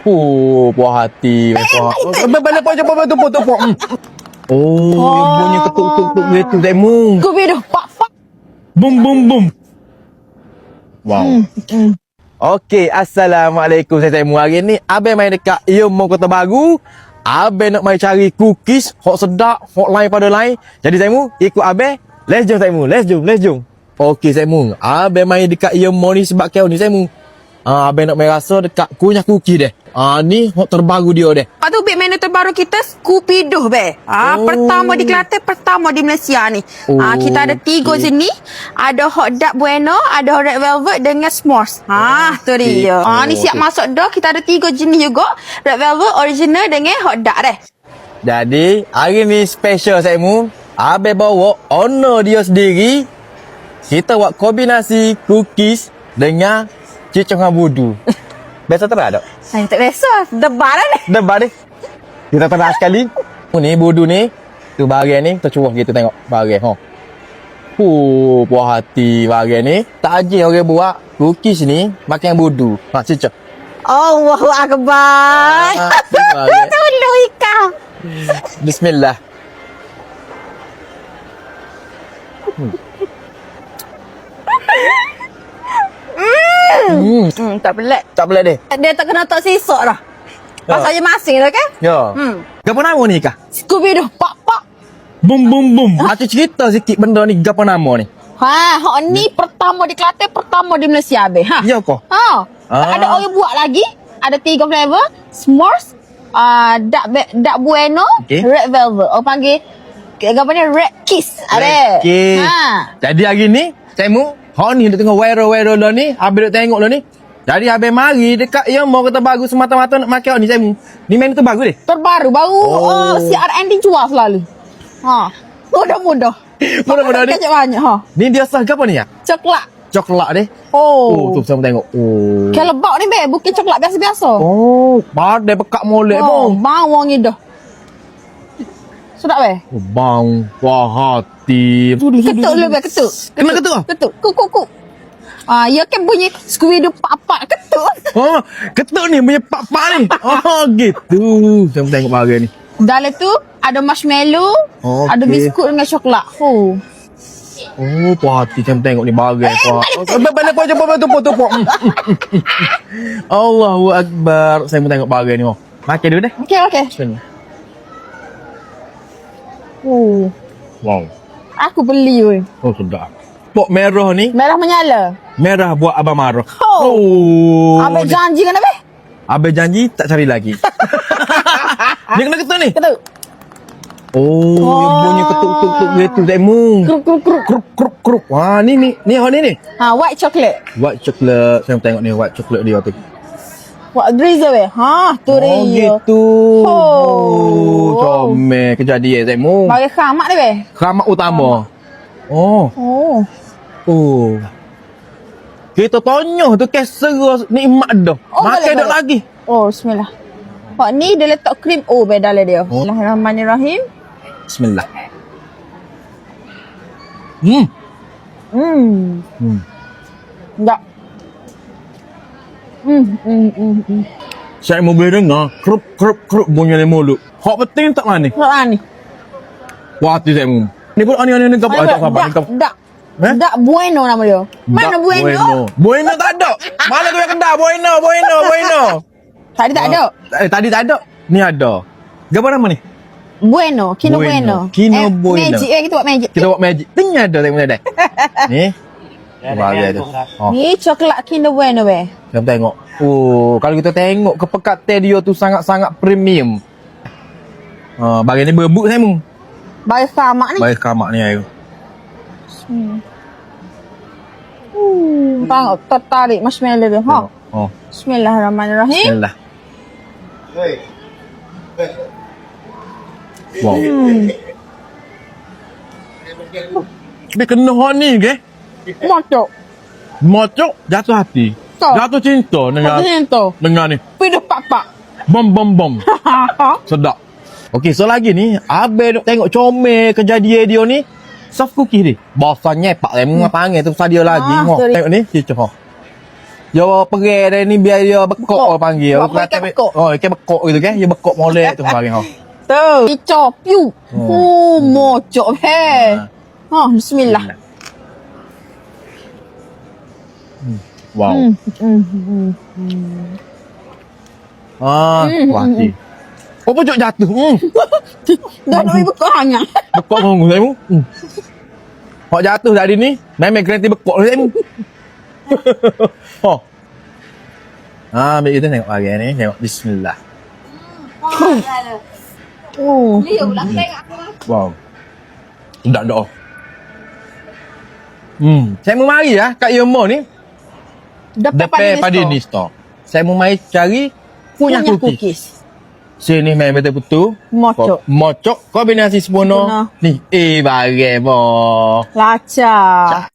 Puas hati. Balik pojok tepuk. Oh, bunyi ketuk-ketuk gitu, Temu. Scooby-Doo, pak. Bum. Wow. Okey, Assalamualaikum, saya Temu. Hari ni abang main dekat Iyomo Kota Baru. Abang nak main cari cookies hok sedap, hok lain pada lain. Jadi Temu, ikut abang. Let's jom Temu, let's jom. Okey Temu, abang main dekat Iyomo ni sebab kau ni Temu. Abang nak main rasa dekat kunyah cookie deh. Ni hok terbaru dia deh. Lepas tu menu terbaru kita Scooby-Doo be. Pertama di Kelantan, pertama di Malaysia ni. Kita ada 3 jenis. Ada hot dark bueno, ada red velvet dengan s'mores. Tu dia. Ni siap masuk dah. Kita ada 3 jenis juga. Red velvet, original dengan hot dark deh. Jadi, hari ni special saya mu. Abang bawa owner dia sendiri. Kita buat kombinasi cookies dengan cicong budu. Biasa terang tak? Tak biasa. Debar dah ni. Debat ni. Kita terang sekali. Ni budu ni. Tu bahagian ni. Kita curah gitu tengok bahagian. Puas hati bahagian ni. Tak aja orang buat cookies ni makan budu. Cicong. Allahu Akbar. Tolong ikau. Bismillah. Tak pelik. Tak boleh deh. Dia tak kena tak sisok dah. Pasal je masing dah kan? Ya. Apa nama ni kah? Scooby-Doo, pak. Bum. Macam cerita sikit benda ni apa nama ni? Hak ni pertama di Kelantan, pertama di Malaysia be. Ya kah? Ada orang buat lagi. Ada 3 flavor, s'mores, dark bueno, Okay. red velvet. Orang panggil apa ni? Red kiss. Ada. Okey. Jadi hari ni, Temu, ni duk tengok viral lah ni. Habis duk tengok lah ni. Jadi habis mari dekat Iyomo Kota Baru semata-mata nak makan ni Temu. Ni menu terbaru deh. Terbaru, baru CRN jual selalu. Mudah-mudah. Mudah-mudah ni. Kecik banyak Ni dia sah ke apa ni ya? Coklat. Coklat deh. Tu sama tengok. Kelebak ni be, bukan coklat biasa-biasa. Badai bekak molek pun. Bang wangi dah. Sedap be? Bang, puas hati. Ketuk dulu be, ketuk. Kena ketuk ah? Ketuk. Kuk. Ya kan bunyi Scooby-Doo pak ketuk. Ketuk ni punya pak-pak ni. Gitu. Saya tengok bahagian ni. Dalam tu ada marshmallow, ada biskut dengan coklat. Puas hati saya tengok ni bahagian. Balik pojok tepuk. Allahu Akbar. Saya tengok bahagian ni. Makan dulu deh. Okey. Bismillah. Wow. Aku beli weh. Sedap. Pok merah ni. Merah menyala. Merah buat abang marah. Abang janji kan be? Abang janji tak cari lagi. Dia kena ketuk ni. Ketuk. Yang bunyi ketuk-ketuk gitu Temu. Kruk. Ni. White chocolate. White chocolate. Saya tengok ni white chocolate dia tu. White drizzle weh. Tu dia. Gitu. Comel kejadian Temu. Bagi khamak dia be? Khamak utama. Kita tanya tu kesera nikmat dah. Makan dah lagi. Bismillah. Hak ni dia letak krim be dalam dia. Bismillahirrahmanirrahim. Bismillah. Tak. Saya mau boleh dengar krup bunyi di mulut. Hak penting tak mana? Hak ni. Wah, tu saya mau. Ni pun ni kau tak sabar. Tak bueno nama dia. Mana bueno? Bueno tak ada. Mana tu yang kedai? Bueno. Tadi tak ada. Tadi tak ada. Ni ada. Apa nama ni? Bueno, Kino Bueno. Magic kita buat magic. Kita buat magic. Tengah ada tengok ada. Ni. Bahagia tu. Ni coklat Kinder Bueno be. Kita tengok. Kalau kita tengok kepekatan dia tu sangat-sangat premium. Bahagian ni berebut saya mu. Bagi khamak ni. Bagi khamak ni ayo. Tengok tertarik marshmallow dia. Bismillahirrahmanirrahim. Bismillah. Wow. Dia kena hot ni ke? Mocok jatuh hati. Jatuh cinta dengan ni. Pidah pak. Bom. Sedap. Okey, so lagi ni, abang duk tengok comel kejadian dia ni. Soft cookie ni. Bahasa nyepak memang panggil tu pasal dia lagi. Tengok ni, cicah. Yo pergi dah ni biar dia bekok Bekok. orang panggil. Buat Kata ikan bekok. Oh, ikan bekok gitu kan. Dia bekok molek tu kemarin ha. Tu. Icop piu. Oh, mocok he. Ha, bismillah. Wow. Wati. Oh, pojok jatuh. Dah nak pergi bekok hanya. Bekok menunggu saya mu. Hok jatuh tadi ni, memang kereta bekok saya mu. Oh. Ambil kita tengok lagi ni. Tengok bismillah. Oh. Wow. Tak ada. Saya mau mari lah kat Yomo ni. Depan Pada ni store. Saya mau mari cari punya cookies. Sini main betul-betul. Mocok. Mocok. Kombinasi sempurna. Sempurna. Ni, barang boh. Lacak.